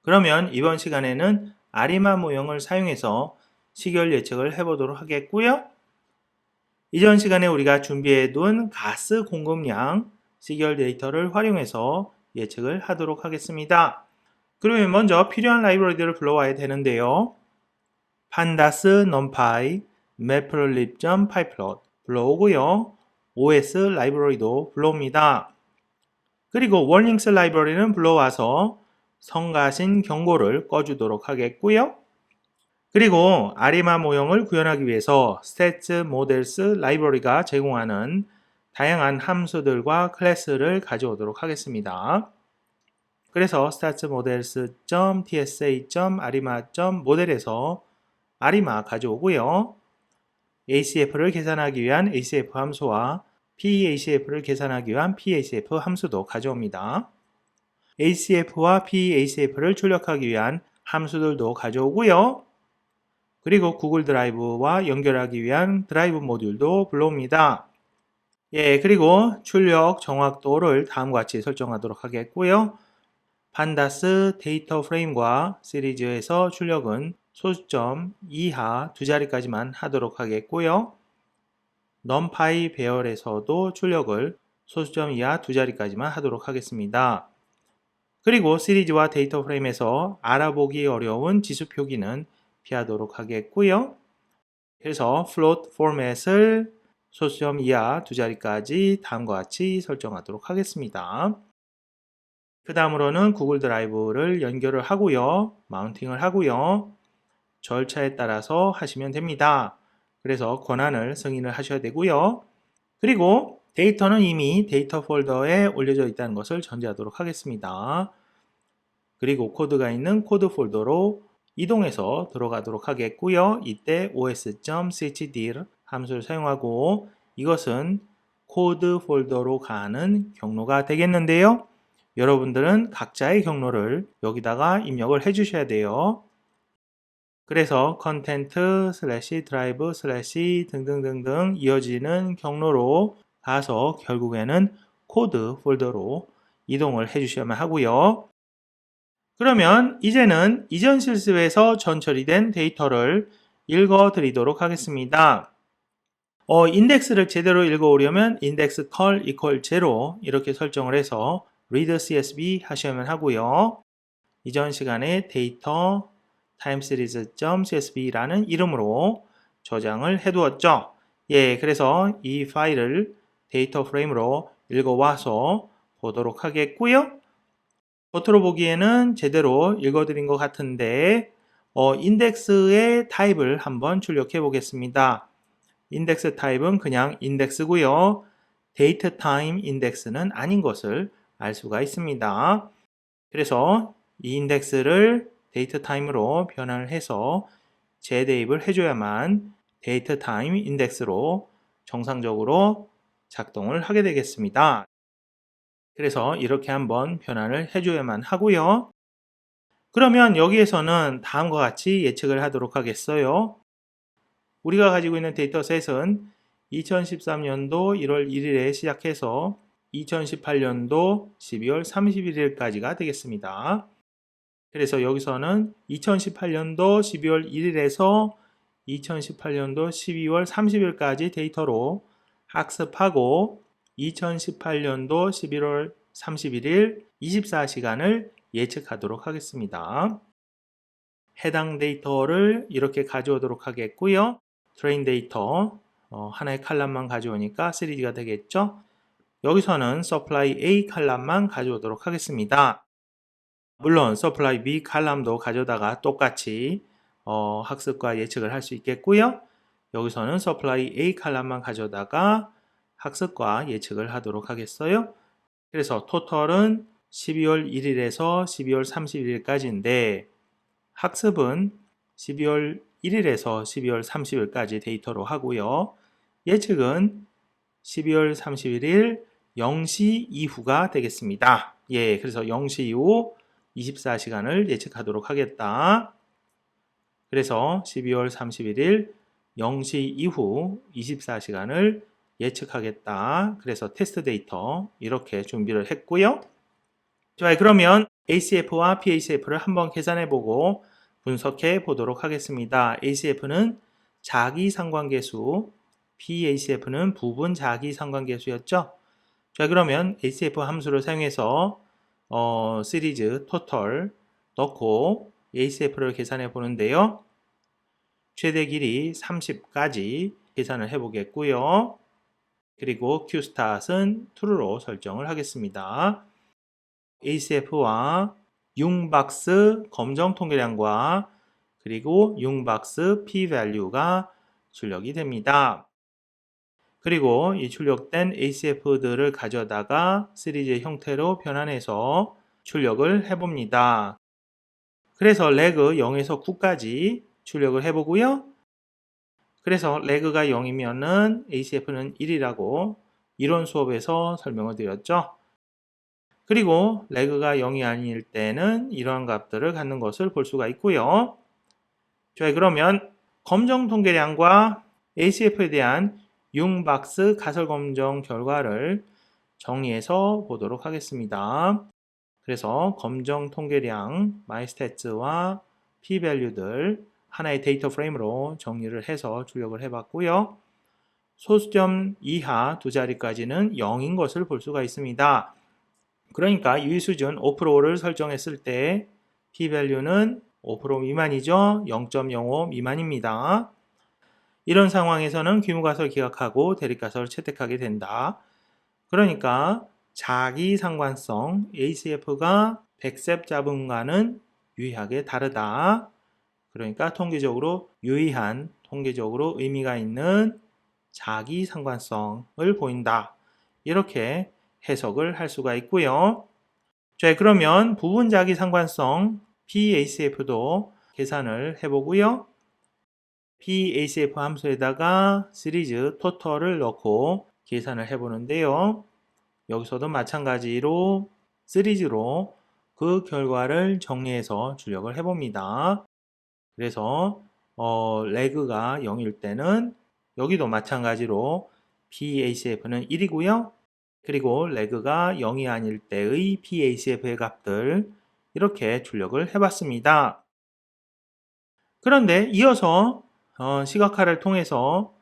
그러면 이번 시간에는 아리마 모형을 사용해서 시계열 예측을 해보도록 하겠고요. 이전 시간에 우리가 준비해둔 가스 공급량 시계열 데이터를 활용해서 예측을 하도록 하겠습니다. 그러면 먼저 필요한 라이브러리들을 불러와야 되는데요. pandas, numpy, matplotlib.pyplot 불러오고요. os 라이브러리도 불러옵니다. 그리고 warnings 라이브러리는 불러와서 성가신 경고를 꺼주도록 하겠고요. 그리고 아리마 모형을 구현하기 위해서 stats models 라이브러리가 제공하는 다양한 함수들과 클래스를 가져오도록 하겠습니다. 그래서 statsmodels.tsa.arima.model에서 아리마 가져오고요. ACF를 계산하기 위한 ACF 함수와 PACF를 계산하기 위한 PACF 함수도 가져옵니다. ACF와 PACF를 출력하기 위한 함수들도 가져오고요. 그리고 구글 드라이브와 연결하기 위한 드라이브 모듈도 불러옵니다. 그리고 출력 정확도를 다음과 같이 설정하도록 하겠고요. 판다스 데이터 프레임과 시리즈에서 출력은 소수점 이하 두 자리까지만 하도록 하겠고요. numpy 배열에서도 출력을 소수점 이하 두 자리까지만 하도록 하겠습니다. 그리고 시리즈와 데이터 프레임에서 알아보기 어려운 지수 표기는 피하도록 하겠고요. 그래서 float 포맷을 소수점 이하 두 자리까지 다음과 같이 설정하도록 하겠습니다. 그 다음으로는 구글 드라이브를 연결을 하고요. 마운팅을 하고요. 절차에 따라서 하시면 됩니다. 그래서 권한을 승인을 하셔야 되고요. 그리고 데이터는 이미 데이터 폴더에 올려져 있다는 것을 전제하도록 하겠습니다. 그리고 코드가 있는 코드 폴더로 이동해서 들어가도록 하겠고요. 이때 os.chdir 함수를 사용하고 이것은 코드 폴더로 가는 경로가 되겠는데요. 여러분들은 각자의 경로를 여기다가 입력을 해 주셔야 돼요. 그래서 컨텐트 슬래시 드라이브 슬래시 등등등등 이어지는 경로로 가서 결국에는 코드 폴더로 이동을 해 주셔야만 하고요. 그러면 이제는 이전 실습에서 전처리된 데이터를 읽어 드리도록 하겠습니다. 인덱스를 제대로 읽어오려면 index call equal 0 이렇게 설정을 해서 read csv 하셔야만 하고요. 이전 시간에 데이터 timeseries.csv라는 이름으로 저장을 해두었죠. 그래서 이 파일을 데이터 프레임으로 읽어와서 보도록 하겠고요. 겉으로 보기에는 제대로 읽어드린 것 같은데 인덱스의 타입을 한번 출력해 보겠습니다. 인덱스 타입은 그냥 인덱스고요. 데이트 타임 인덱스는 아닌 것을 알 수가 있습니다. 그래서 이 인덱스를 데이트 타임으로 변환을 해서 재대입을 해줘야만 데이트 타임 인덱스로 정상적으로 작동을 하게 되겠습니다. 그래서 이렇게 한번 변환을 해줘야만 하고요. 그러면 여기에서는 다음과 같이 예측을 하도록 하겠어요. 우리가 가지고 있는 데이터셋은 2013년도 1월 1일에 시작해서 2018년도 12월 31일까지가 되겠습니다. 그래서 여기서는 2018년도 12월 1일에서 2018년도 12월 30일까지 데이터로 학습하고 2018년도 11월 31일 24시간을 예측하도록 하겠습니다. 해당 데이터를 이렇게 가져오도록 하겠고요. 트레인 데이터 하나의 칼럼만 가져오니까 시리즈가 되겠죠. 여기서는 supply A 칼럼만 가져오도록 하겠습니다. 물론 supply B 칼럼도 가져다가 똑같이 학습과 예측을 할 수 있겠고요. 여기서는 supply A 칼럼만 가져다가 학습과 예측을 하도록 하겠어요. 그래서 토탈은 12월 1일에서 12월 31일까지인데 학습은 12월 1일에서 12월 30일까지 데이터로 하고요. 예측은 12월 31일 0시 이후가 되겠습니다. 그래서 0시 이후 24시간을 예측하도록 하겠다. 그래서 12월 31일 0시 이후 24시간을 예측하겠다. 그래서 테스트 데이터 이렇게 준비를 했고요. 자, 그러면 ACF와 PACF를 한번 계산해 보고 분석해 보도록 하겠습니다. ACF는 자기 상관계수, PACF는 부분 자기 상관계수였죠. 자, 그러면 ACF 함수를 사용해서 시리즈 토탈 넣고 ACF를 계산해 보는데요. 최대 길이 30까지 계산을 해 보겠고요. 그리고 QStat은 true로 설정을 하겠습니다. ACF와 융박스 검정 통계량과 그리고 융박스 p-value가 출력이 됩니다. 그리고 이 출력된 ACF들을 가져다가 시리즈 형태로 변환해서 출력을 해봅니다. 그래서 leg 0에서 9까지 출력을 해보고요. 그래서 leg가 0이면은 ACF는 1이라고 이론 수업에서 설명을 드렸죠. 그리고 leg가 0이 아닐 때는 이러한 값들을 갖는 것을 볼 수가 있고요. 자, 그러면 검정 통계량과 ACF에 대한 융박스 가설 검정 결과를 정리해서 보도록 하겠습니다. 그래서 검정 통계량, mystats와 p-value들 하나의 데이터 프레임으로 정리를 해서 출력을 해봤고요. 소수점 이하 두 자리까지는 0인 것을 볼 수가 있습니다. 그러니까 유의수준 5%를 설정했을 때 p-value는 5% 미만이죠. 0.05 미만입니다. 이런 상황에서는 귀무가설 기각하고 대립가설을 채택하게 된다. 그러니까 자기 상관성 ACF가 백셉 잡음과는 유의하게 다르다. 그러니까 통계적으로 유의한, 통계적으로 의미가 있는 자기 상관성을 보인다. 이렇게 해석을 할 수가 있고요. 자, 그러면 부분 자기 상관성 PACF도 계산을 해보고요. PACF 함수에다가 시리즈 토탈을 넣고 계산을 해보는데요. 여기서도 마찬가지로 시리즈로 그 결과를 정리해서 출력을 해봅니다. 그래서 leg가 0일 때는 여기도 마찬가지로 PACF는 1이고요. 그리고 leg가 0이 아닐 때의 PACF의 값들 이렇게 출력을 해봤습니다. 그런데 이어서 시각화를 통해서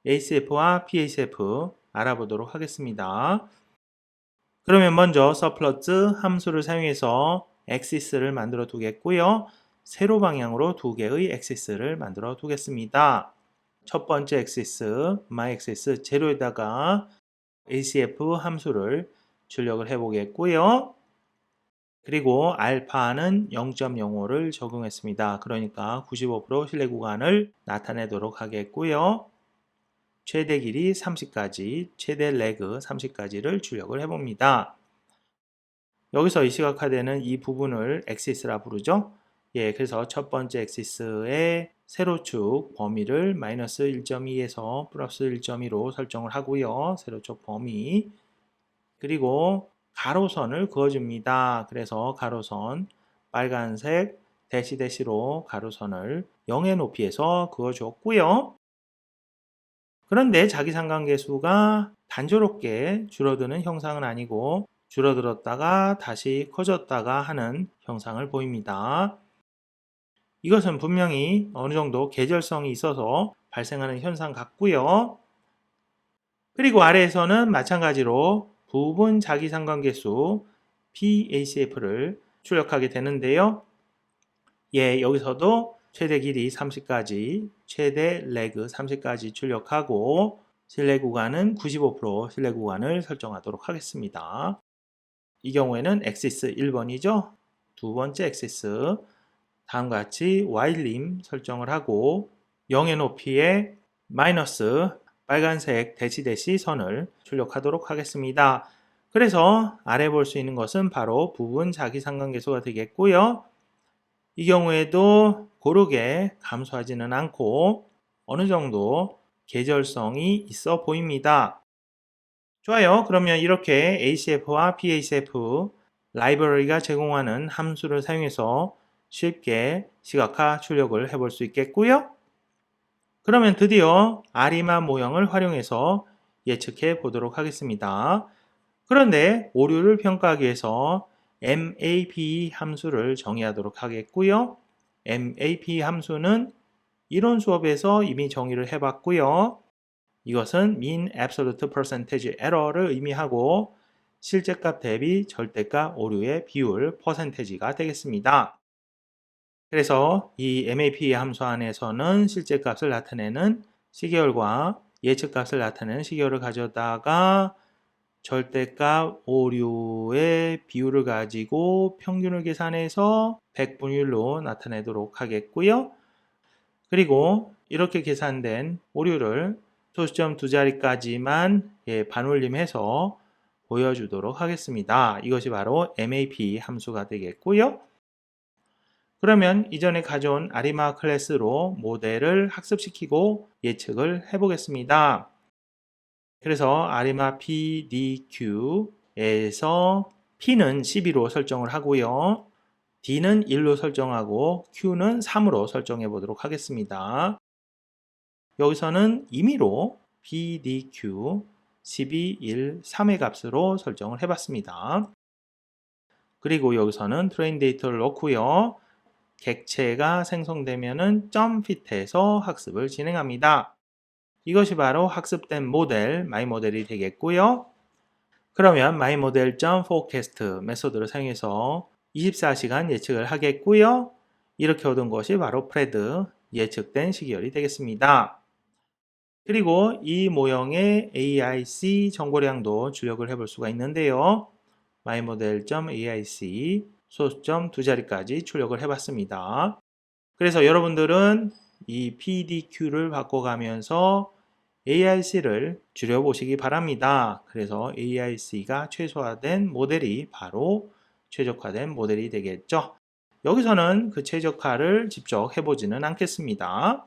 ACF와 PACF 알아보도록 하겠습니다. 그러면 먼저 surplus 함수를 사용해서 axis를 만들어 두겠고요. 세로 방향으로 두 개의 axis를 만들어 두겠습니다. 첫 번째 axis, y-axis 제로에다가 ACF 함수를 출력을 해 보겠고요. 그리고 알파는 0.05를 적용했습니다. 그러니까 95% 신뢰 구간을 나타내도록 하겠고요. 최대 길이 30까지, 최대 레그 30까지를 출력을 해봅니다. 여기서 이 시각화되는 이 부분을 엑시스라 부르죠. 예, 그래서 첫 번째 엑시스의 세로축 범위를 마이너스 1.2에서 플러스 1.2로 설정을 하고요. 세로축 범위. 그리고 가로선을 그어줍니다. 그래서 가로선 빨간색 대시대시로 가로선을 0의 높이에서 그어줬고요. 그런데 자기상관계수가 단조롭게 줄어드는 형상은 아니고 줄어들었다가 다시 커졌다가 하는 형상을 보입니다. 이것은 분명히 어느 정도 계절성이 있어서 발생하는 현상 같고요. 그리고 아래에서는 마찬가지로 부분 자기상관계수 PACF를 출력하게 되는데요. 예, 여기서도 최대 길이 30까지, 최대 레그 30까지 출력하고 신뢰 구간은 95% 신뢰 구간을 설정하도록 하겠습니다. 이 경우에는 엑시스 1번이죠. 두 번째 엑시스 다음과 같이 whilelim 설정을 하고 0의 높이에 마이너스 빨간색 대시 선을 출력하도록 하겠습니다. 그래서 아래 볼 수 있는 것은 바로 부분 자기상관계수가 되겠고요. 이 경우에도 고르게 감소하지는 않고 어느 정도 계절성이 있어 보입니다. 좋아요. 그러면 이렇게 ACF와 PACF 라이브러리가 제공하는 함수를 사용해서 쉽게 시각화 출력을 해볼 수 있겠고요. 그러면 드디어 아리마 모형을 활용해서 예측해 보도록 하겠습니다. 그런데 오류를 평가하기 위해서 MAP 함수를 정의하도록 하겠고요. MAP 함수는 이론 수업에서 이미 정의를 해봤고요. 이것은 mean absolute percentage error를 의미하고 실제값 대비 절대값 오류의 비율 퍼센테지가 되겠습니다. 그래서 이 MAP 함수 안에서는 실제값을 나타내는 시계열과 예측값을 나타내는 시계열을 가져다가 절대값 오류의 비율을 가지고 평균을 계산해서 백분율로 나타내도록 하겠고요. 그리고 이렇게 계산된 오류를 소수점 두 자리까지만 반올림해서 보여주도록 하겠습니다. 이것이 바로 MAP 함수가 되겠고요. 그러면 이전에 가져온 아리마 클래스로 모델을 학습시키고 예측을 해보겠습니다. 그래서 아리마 PDQ에서 P는 12로 설정을 하고요. D는 1로 설정하고 Q는 3으로 설정해 보도록 하겠습니다. 여기서는 임의로 PDQ 12, 1, 3의 값으로 설정을 해봤습니다. 그리고 여기서는 트레인 데이터를 넣고요. 객체가 생성되면은 점핏해서 학습을 진행합니다. 이것이 바로 학습된 모델, 마이모델이 되겠고요. 그러면 myModel.forecast 메소드를 사용해서 24시간 예측을 하겠고요. 이렇게 얻은 것이 바로 프레드, 예측된 시계열이 되겠습니다. 그리고 이 모형의 AIC 정보량도 출력을 해볼 수가 있는데요. myModel.aic 소수점 두 자리까지 출력을 해봤습니다. 그래서 여러분들은 이 PDQ를 바꿔가면서 AIC를 줄여보시기 바랍니다. 그래서 AIC가 최소화된 모델이 바로 최적화된 모델이 되겠죠. 여기서는 그 최적화를 직접 해보지는 않겠습니다.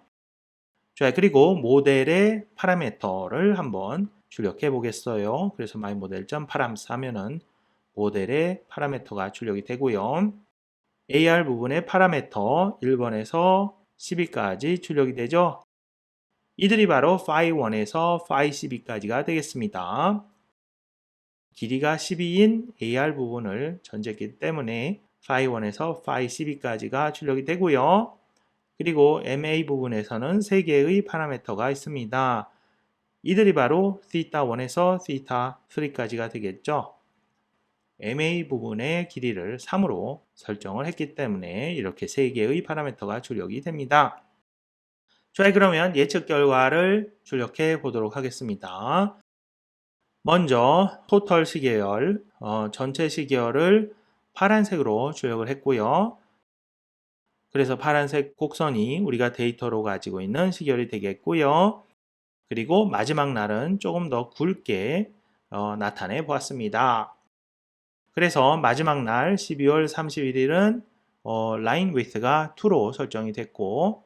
자, 그리고 모델의 파라미터를 한번 출력해 보겠어요. 그래서 myModel.params 하면은 모델의 파라미터가 출력이 되고요. AR 부분의 파라미터 1번에서 12까지 출력이 되죠. 이들이 바로 phi1에서 phi12까지가 되겠습니다. 길이가 12인 AR 부분을 전제했기 때문에 phi1에서 phi12까지가 출력이 되고요. 그리고 MA 부분에서는 3개의 파라미터가 있습니다. 이들이 바로 θ1에서 θ3까지가 되겠죠. MA 부분의 길이를 3으로 설정을 했기 때문에 이렇게 3개의 파라미터가 출력이 됩니다. 자, 그러면 예측 결과를 출력해 보도록 하겠습니다. 먼저 토털 시계열, 전체 시계열을 파란색으로 출력을 했고요. 그래서 파란색 곡선이 우리가 데이터로 가지고 있는 시계열이 되겠고요. 그리고 마지막 날은 조금 더 굵게 나타내 보았습니다. 그래서 마지막 날 12월 31일은 라인 위드가 2로 설정이 됐고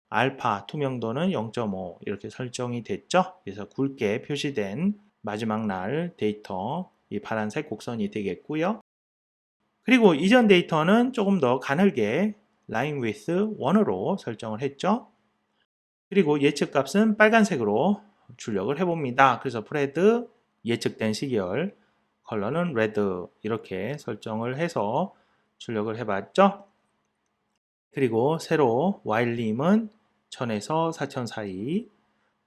알파 투명도는 0.5 이렇게 설정이 됐죠. 그래서 굵게 표시된 마지막 날 데이터 이 파란색 곡선이 되겠고요. 그리고 이전 데이터는 조금 더 가늘게 라인 위드 1으로 설정을 했죠. 그리고 예측 값은 빨간색으로 출력을 해봅니다. 그래서 프레드 예측된 시계열 컬러는 레드 이렇게 설정을 해서 출력을 해봤죠. 그리고 세로 와일림은 1000에서 4000 사이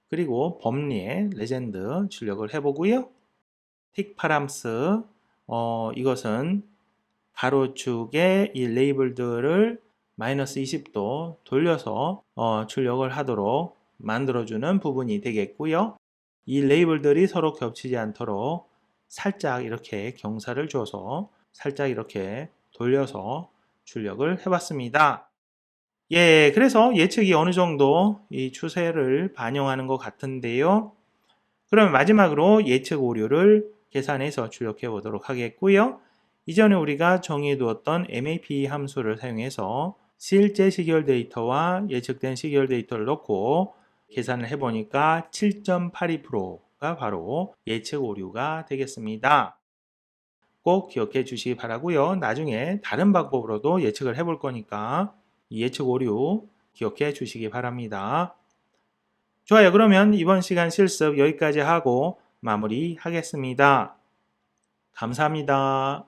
그리고 범리의 레전드 출력을 해보고요. 틱 파람스 이것은 가로축의 이 레이블들을 마이너스 20도 돌려서 출력을 하도록 만들어주는 부분이 되겠고요. 이 레이블들이 서로 겹치지 않도록 살짝 이렇게 경사를 줘서 살짝 이렇게 돌려서 출력을 해봤습니다. 예, 그래서 예측이 어느 정도 이 추세를 반영하는 것 같은데요. 그럼 마지막으로 예측 오류를 계산해서 출력해 보도록 하겠고요. 이전에 우리가 정의해 두었던 MAP 함수를 사용해서 실제 시계열 데이터와 예측된 시계열 데이터를 넣고 계산을 해보니까 7.82%가 바로 예측 오류가 되겠습니다. 꼭 기억해 주시기 바라고요. 나중에 다른 방법으로도 예측을 해볼 거니까 이 예측 오류 기억해 주시기 바랍니다. 좋아요. 그러면 이번 시간 실습 여기까지 하고 마무리하겠습니다. 감사합니다.